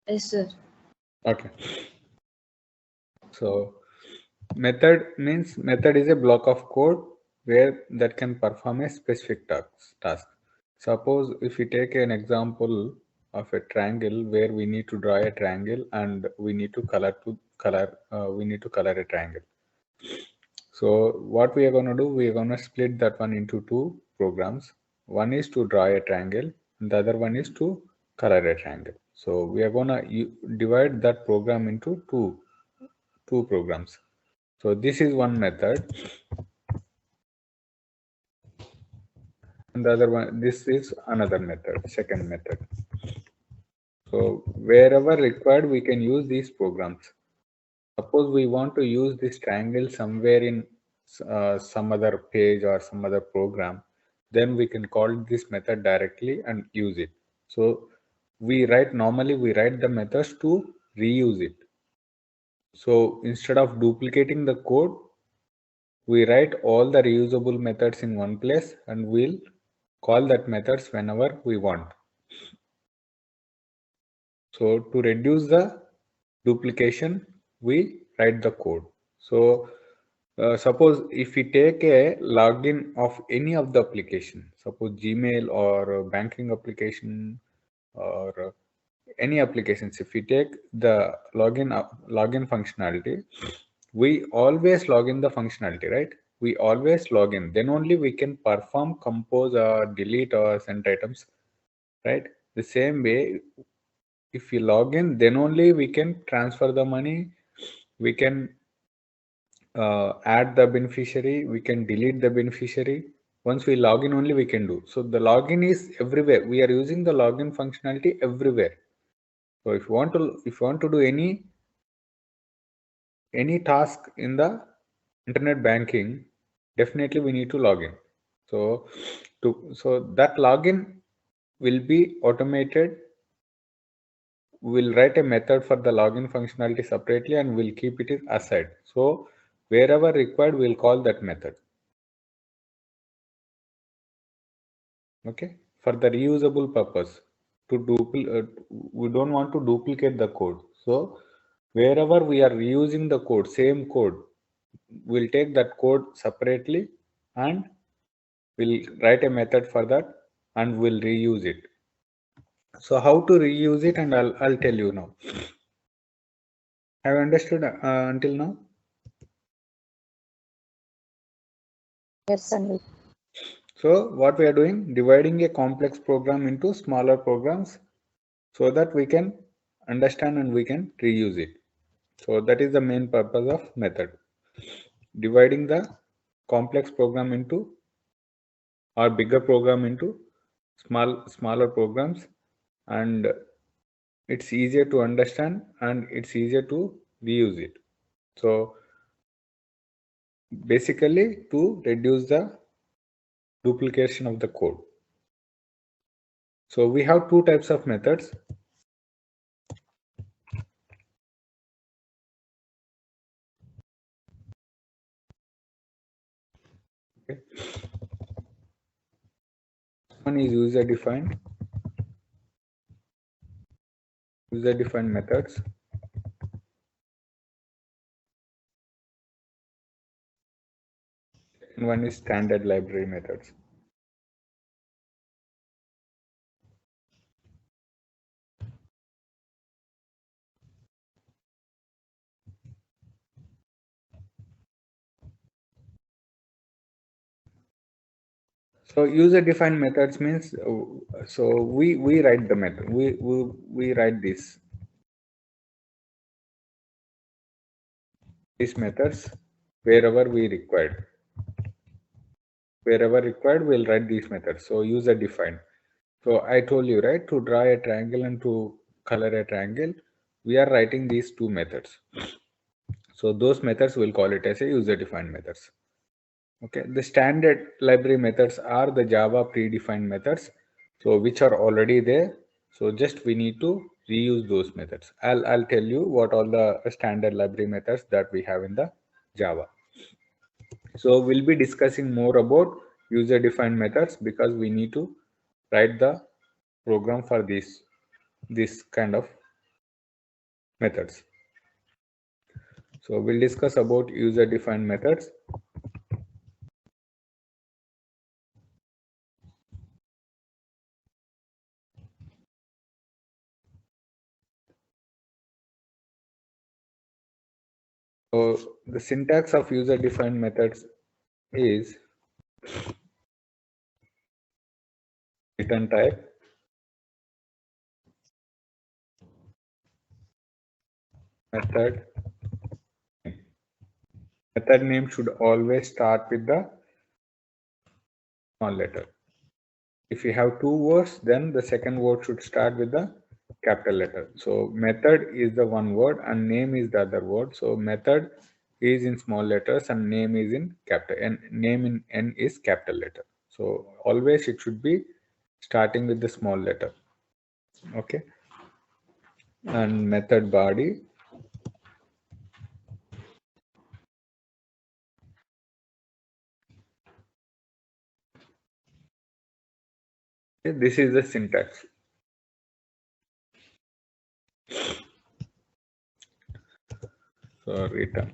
Yes, sir. Okay. So method is a block of code where that can perform a specific task. Suppose if we take an example of a triangle where we need to draw a triangle and we need to color a triangle. So what we are going to do, we are going to split that one into two programs. One is to draw a triangle and the other one is to color a triangle. So we are going to divide that program into two programs. So this is one method and the other one, this is another method, second method. So wherever required, we can use these programs. Suppose we want to use this triangle somewhere in some other page or some other program, then we can call this method directly and use it. So normally we write the methods to reuse it. So instead of duplicating the code, we write all the reusable methods in one place and we'll call that methods whenever we want. So to reduce the duplication, we write the code. So suppose if we take a login of any of the application, suppose Gmail or banking application or any applications, if we take the login functionality, we always log in the functionality, right? We always log in. Then only we can perform, compose, or delete or send items, right? The same way, if we log in, then only we can transfer the money. We can add the beneficiary, we can delete the beneficiary. Once we log in only we can do. So the login is everywhere. We are using the login functionality everywhere. So if you want to do any task in the internet banking, definitely we need to log in. So that login will be automated. We'll write a method for the login functionality separately and we'll keep it aside. So wherever required, we'll call that method. Okay, for the reusable purpose. We don't want to duplicate the code. So wherever we are reusing the code, same code, we'll take that code separately and we'll write a method for that and we'll reuse it. So how to reuse it, and I'll tell you now. Have you understood until now? Yes, Sandeep. So what we are doing, dividing a complex program into smaller programs so that we can understand and we can reuse it. So that is the main purpose of method. Dividing the complex program into or bigger program into smaller programs, and it's easier to understand and it's easier to reuse it. So basically to reduce the duplication of the code. So we have two types of methods. Okay. One is user defined methods. And one is standard library methods. So user defined methods means so we write the method. We write these methods wherever we required. Wherever required, we'll write these methods. So user defined. So I told you, right, to draw a triangle and to color a triangle, we are writing these two methods. So those methods we'll call it as a user defined methods. Okay, the standard library methods are the Java predefined methods, so which are already there. So just we need to reuse those methods. I'll tell you what all the standard library methods that we have in the Java. So we'll be discussing more about user defined methods because we need to write the program for this kind of methods. So we'll discuss about user defined methods. So the syntax of user defined methods is return type, method. Method name should always start with the small letter. If you have two words, then the second word should start with the capital letter. So method is the one word and name is the other word. So method is in small letters and name is in capital, and name in N is capital letter. So always it should be starting with the small letter. Okay. And method body. This is the syntax. So return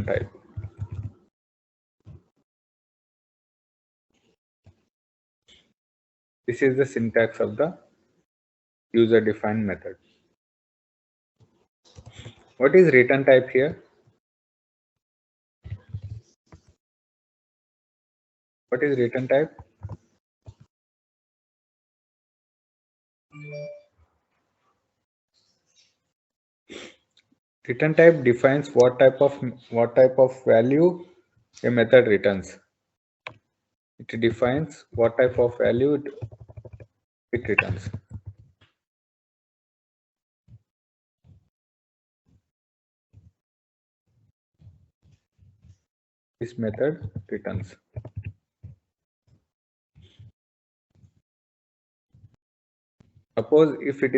type. This is the syntax of the user defined method. What is return type here? What is return type? Return type defines what type of value a method returns. It defines what type of value it returns. This method returns. Suppose if it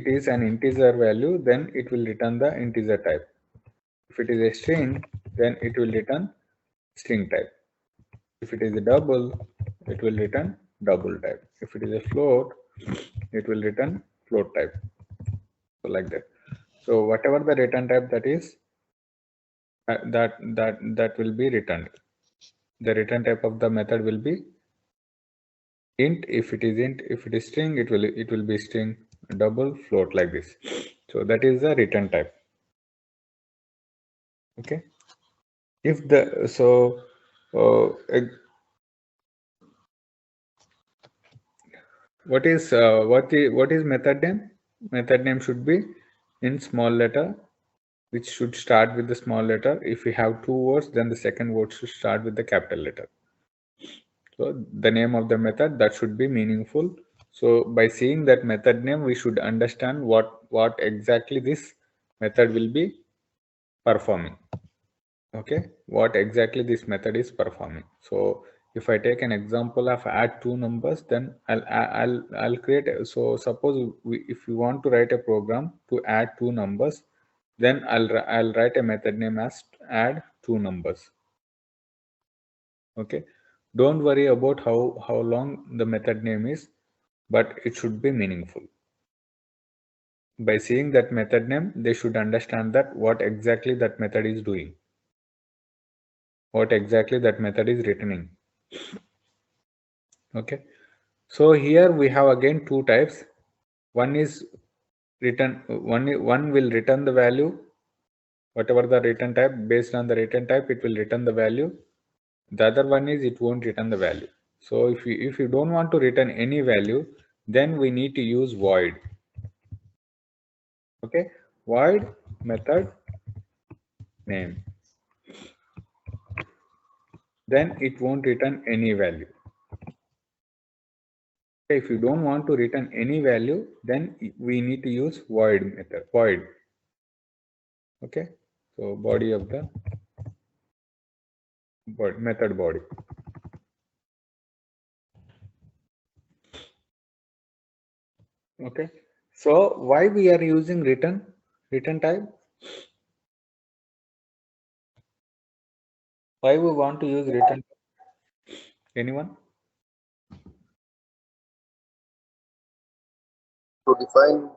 is an integer value, then it will return the integer type. If it is a string, then it will return string type. If it is a double, it will return double type. If it is a float, it will return float type. So like that. So whatever the return type that is, that will be returned. The return type of the method will be int. If it is int, if it is string, it will be string, double, float, like this. So that is the return type. Okay. If the so what is method name? Method name should be in small letter, which should start with the small letter. If we have two words, then the second word should start with the capital letter. So the name of the method, that should be meaningful. So by seeing that method name, we should understand what exactly this method will be performing. Okay, what exactly this method is performing. So if I take an example of add two numbers, then I'll create so suppose if you want to write a program to add two numbers, then I'll write a method name as add two numbers. Okay, don't worry about how long the method name is, but it should be meaningful. By seeing that method name, they should understand that what exactly that method is doing, what exactly that method is returning. Okay, so here we have again two types. One is one will return the value, whatever the return type. Based on the return type, it will return the value. The other one is it won't return the value. So if you don't want to return any value, then we need to use void. Okay, void method name, then it won't return any value. Okay, if you don't want to return any value, then we need to use void method, void. Okay, so body of the method body. Okay, so why we are using return type? Why we want to use return? Anyone? to define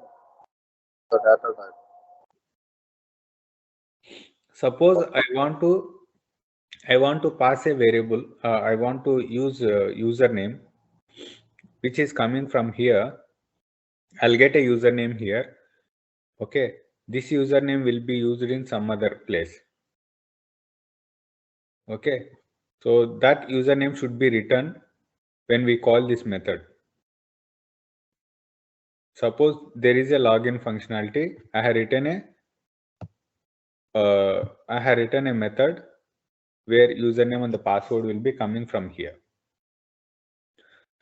the data type? Suppose I want to pass a variable. I want to use username, which is coming from here. I'll get a username here. Okay, this username will be used in some other place. Okay, so that username should be written when we call this method. Suppose there is a login functionality. I have written a method where username and the password will be coming from here.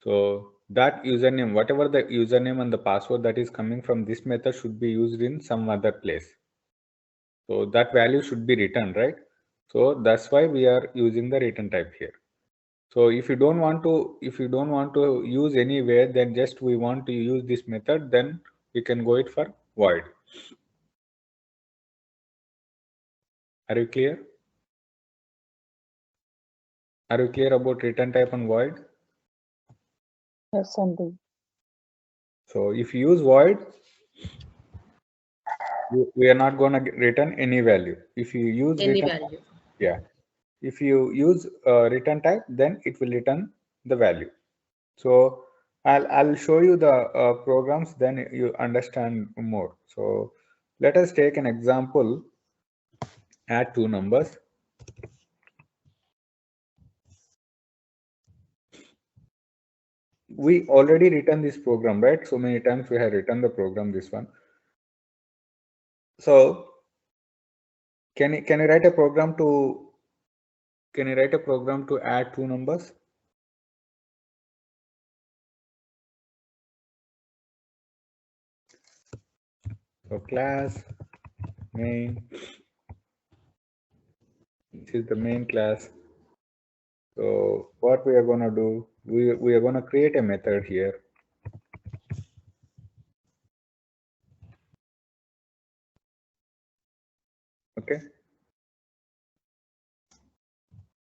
So that username, whatever the username and the password that is coming from this method, should be used in some other place. So that value should be written, right? So that's why we are using the return type here. So if you don't want to use anywhere, then just we want to use this method, then we can go it for void. Are you clear? Are you clear about return type and void? Yes, Sandeep. So if you use void, we are not going to return any value. If you use Any return, value. yeah. If you use return type, then it will return the value. So I'll show you the programs, then you understand more. So let us take an example. Add two numbers. We already written this program, right? So many times we have written the program, this one. So can you write a program to add two numbers? So class main, this is the main class. So what we are going to do, we are going to create a method here. Okay,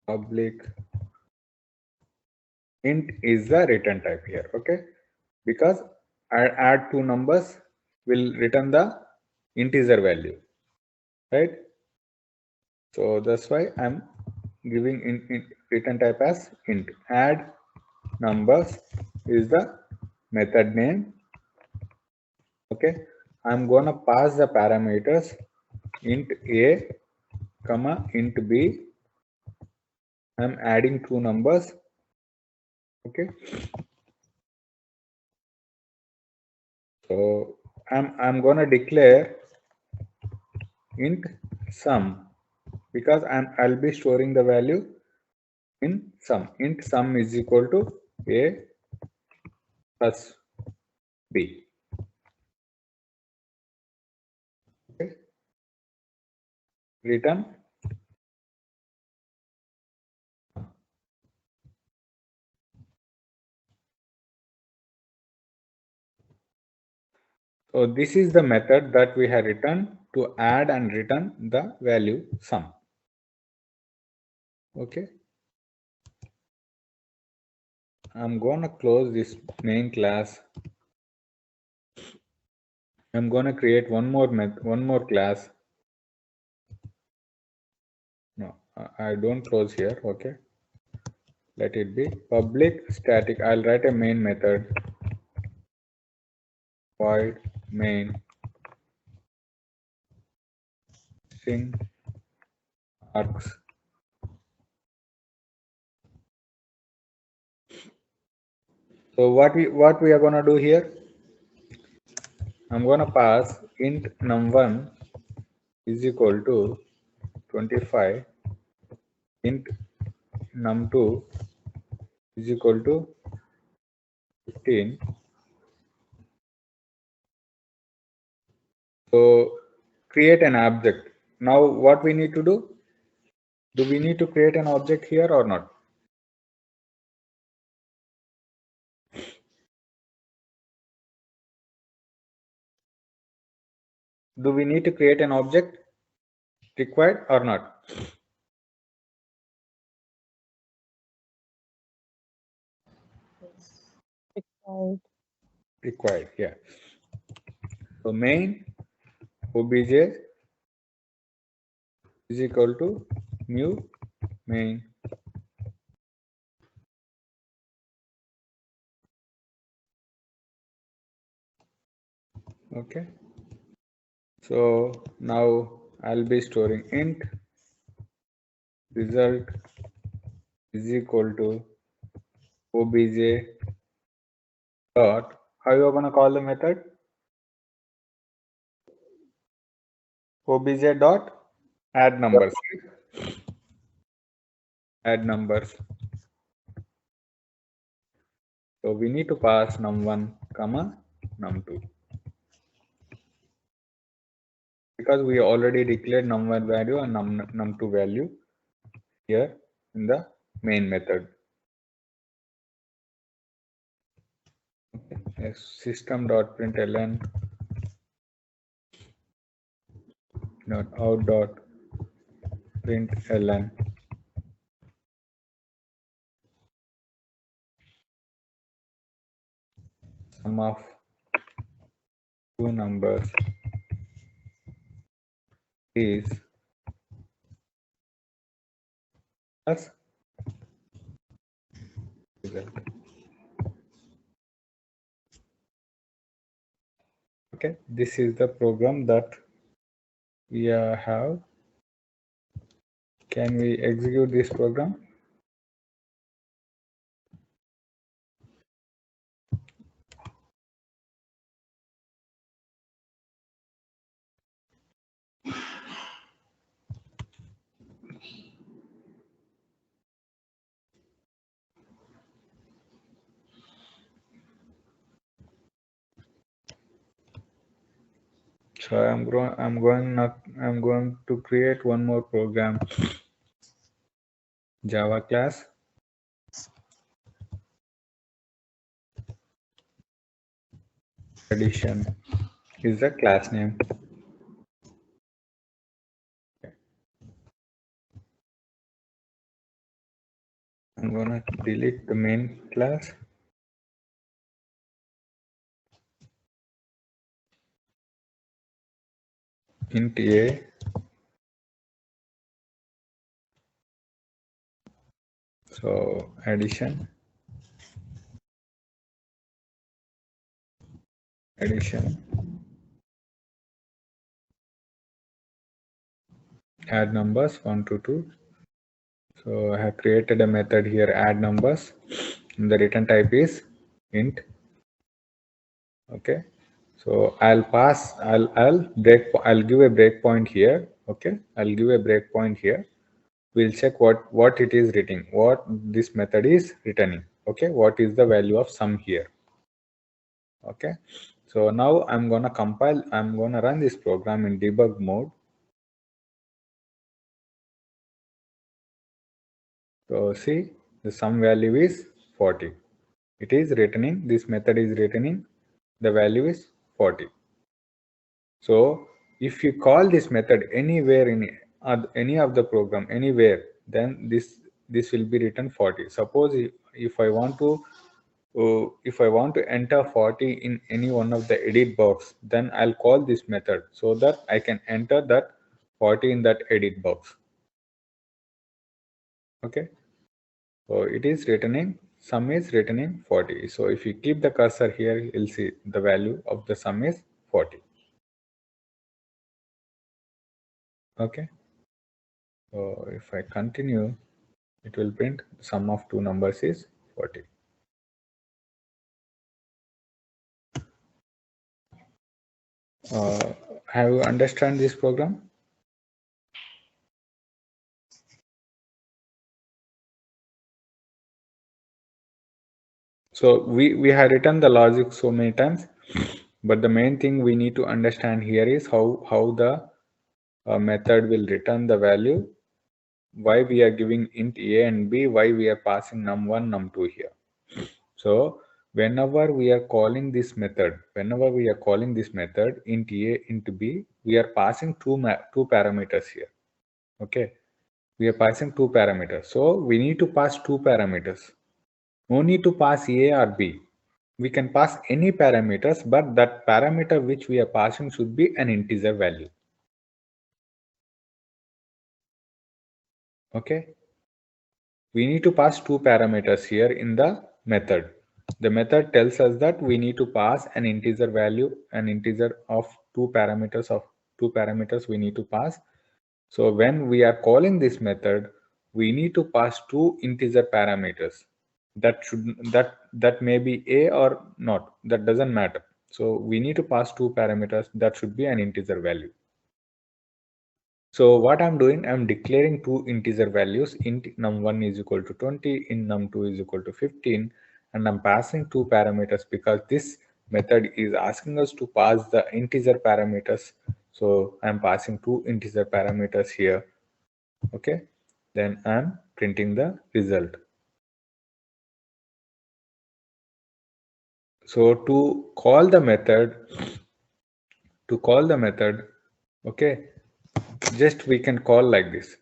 public int is the return type here. Okay, because add two numbers will return the integer value, right? So that's why I'm giving in return type as int. Add numbers is the method name. Okay, I'm gonna pass the parameters int a comma int b. I'm adding two numbers. Okay, so I'm gonna declare int sum, because I'll be storing the value in sum. Int sum is equal to a plus b. Okay, return. So this is the method that we have written to add and return the value sum. Okay, I'm going to close this main class. I'm going to create one more class. No, I don't close here. Okay, let it be public static. I'll write a main method, void main string args. So what we are going to do here, I'm going to pass int num1 is equal to 25, int num2 is equal to 15. So create an object. Now what we need to do? Do we need to create an object here or not? Do we need to create an object required or not? Required. Required, yeah. So main obj is equal to mu main. Okay. So now I'll be storing int result is equal to obj dot. How you gonna call the method? Obj dot add numbers. Add numbers. So we need to pass num1 comma num2 because we already declared num1 value and num2 value here in the main method. Okay. System.println dot out dot println sum of two numbers is plus result. Okay, this is the program that we have. Can we execute this program? So I'm going to create one more program, Java class. Addition is the class name. I'm gonna delete the main class. Int a so addition add numbers 1 to 2. So I have created a method here, add numbers, and the return type is int. Okay, so I'll give a breakpoint here. Okay, I'll give a breakpoint here. We'll check what it is returning, what this method is returning. Okay, what is the value of sum here? Okay, so now I'm gonna run this program in debug mode. So see, the sum value is 40. It is returning, this method is returning, the value is 40. So if you call this method anywhere in any of the program, anywhere, then this will be written 40. Suppose if I want to enter 40 in any one of the edit box, then I'll call this method so that I can enter that 40 in that edit box. Okay, so it is returning, sum is returning 40. So if you keep the cursor here, you'll see the value of the sum is 40. Okay, so if I continue, it will print the sum of two numbers is 40. Have you understand this program? So we have written the logic so many times, but the main thing we need to understand here is how the method will return the value, why we are giving int a and b, why we are passing num1 num2 here. So whenever we are calling this method int a int b, we are passing two parameters here. Okay, we are passing two parameters, so we need to pass two parameters. No need to pass a or b. we can pass any parameters, but that parameter which we are passing should be an integer value. Okay. We need to pass two parameters here in the method. The method tells us that we need to pass an integer value, an integer of two parameters we need to pass. So when we are calling this method, we need to pass two integer parameters. That may be a or not. That doesn't matter. So we need to pass two parameters that should be an integer value. So what I'm doing, I'm declaring two integer values, int num1 is equal to 20, int num2 is equal to 15, and I'm passing two parameters because this method is asking us to pass the integer parameters. So I'm passing two integer parameters here. Okay, then I'm printing the result. So to call the method, okay, just we can call like this.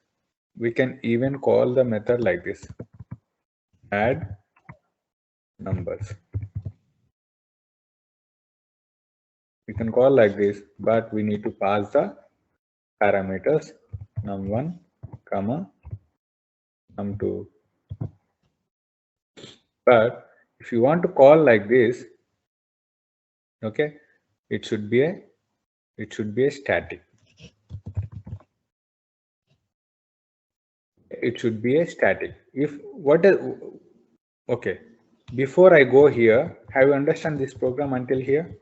We can even call the method like this, add numbers. We can call like this, but we need to pass the parameters num1 comma num2. But if you want to call like this, okay, it should be a static. It should be a static. If what is okay, before I go here, have you understand this program until here?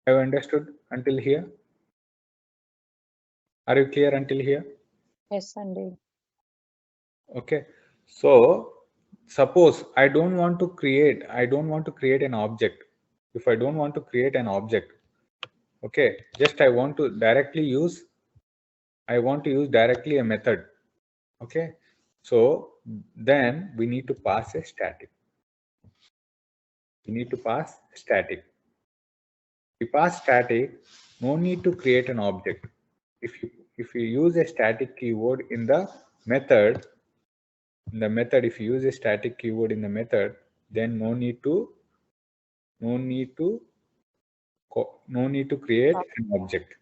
Have you understood until here? Are you clear until here? Yes, Andy. Okay, so suppose I don't want to create an object. If I don't want to create an object, okay, just I want to use directly a method. Okay, so then we need to pass a static. We need to pass static. We pass static, no need to create an object. If you use a static keyword in the method, if you use a static keyword in the method, then no need to create an object.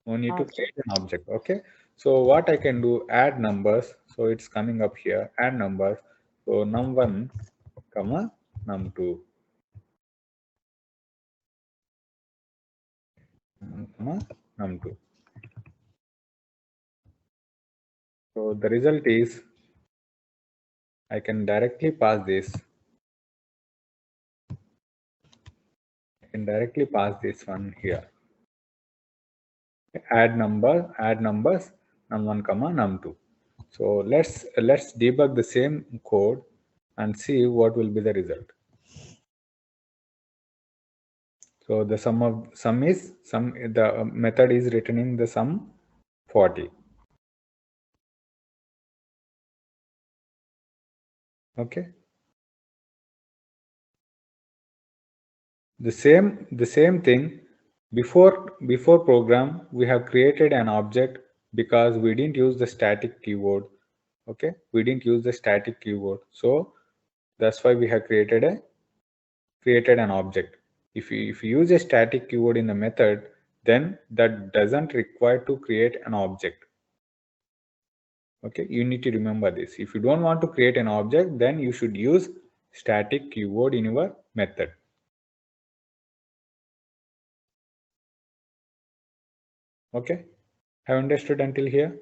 No need to Object. create an object. Okay, so what I can do, add numbers. So it's coming up here, add numbers. So num1 comma num2 comma num2. So the result is I can directly pass this. I can directly pass this one here. Add numbers num1 comma num2. So let's debug the same code and see what will be the result. So the the method is returning the sum 40. Okay. The same thing before program we have created an object because we didn't use the static keyword. Okay, we didn't use the static keyword, so that's why we have created an object. If you use a static keyword in the method, then that doesn't require to create an object. Okay, you need to remember this. If you don't want to create an object, then you should use static keyword in your method. Okay, have understood until here?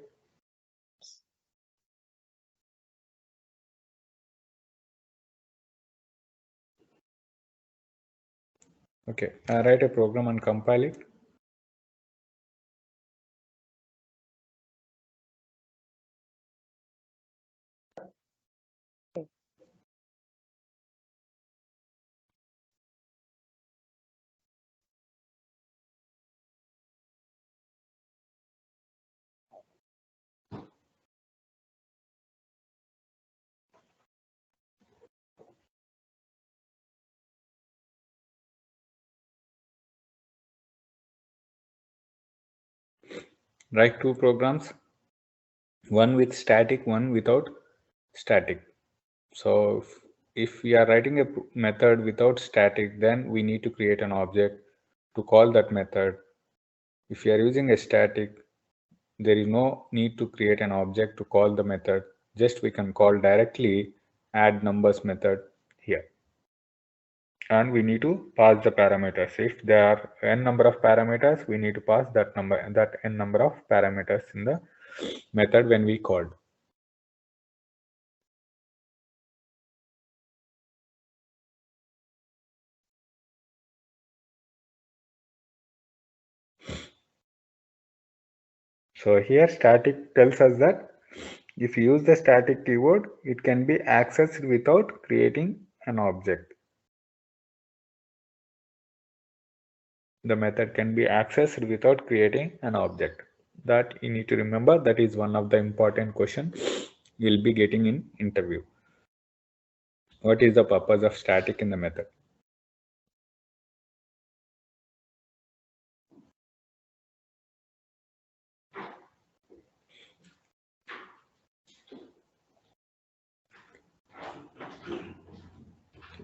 Okay, I write a program and compile it. Write two programs, one with static, one without static. So if we are writing a method without static, then we need to create an object to call that method. If we are using a static, there is no need to create an object to call the method. Just we can call directly add numbers method here. And we need to pass the parameters. If there are n number of parameters, we need to pass that n number of parameters in the method when we called. So here static tells us that if you use the static keyword, it can be accessed without creating an object. The method can be accessed without creating an object. That you need to remember. That is one of the important questions you'll be getting in interview. What is the purpose of static in the method?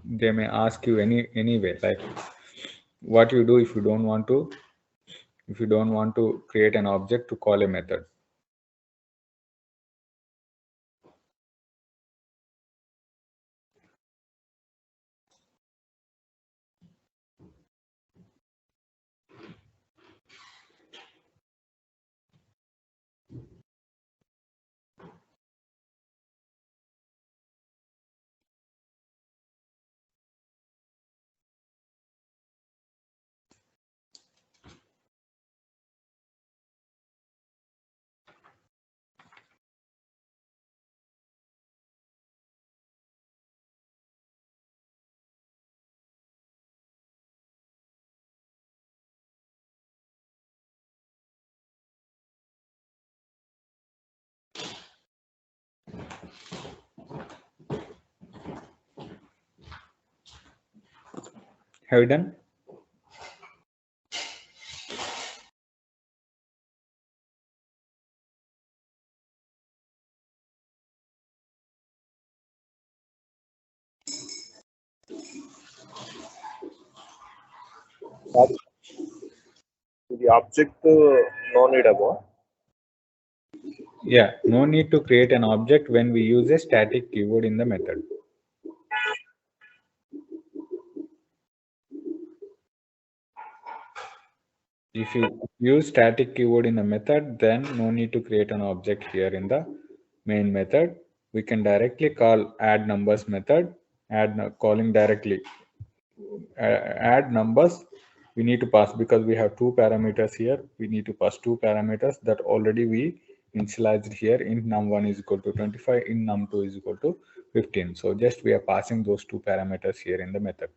They may ask you anyway, like what you do if you don't want to create an object to call a method. Have you done? The object no need about. Yeah, no need to create an object when we use a static keyword in the method. If you use static keyword in a method, then no need to create an object here in the main method. We can directly call add numbers method, calling directly add numbers. We need to pass, because we have two parameters here. We need to pass two parameters that already we initialized here. In num1 is equal to 25, in num2 is equal to 15. So just we are passing those two parameters here in the method.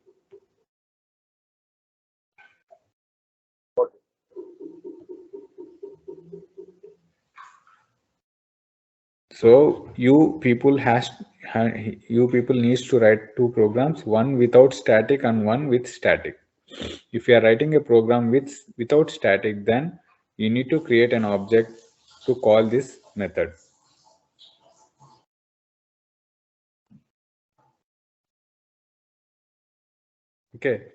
So you people needs to write two programs, one without static and one with static. If you are writing a program without static, then you need to create an object to call this method. Okay.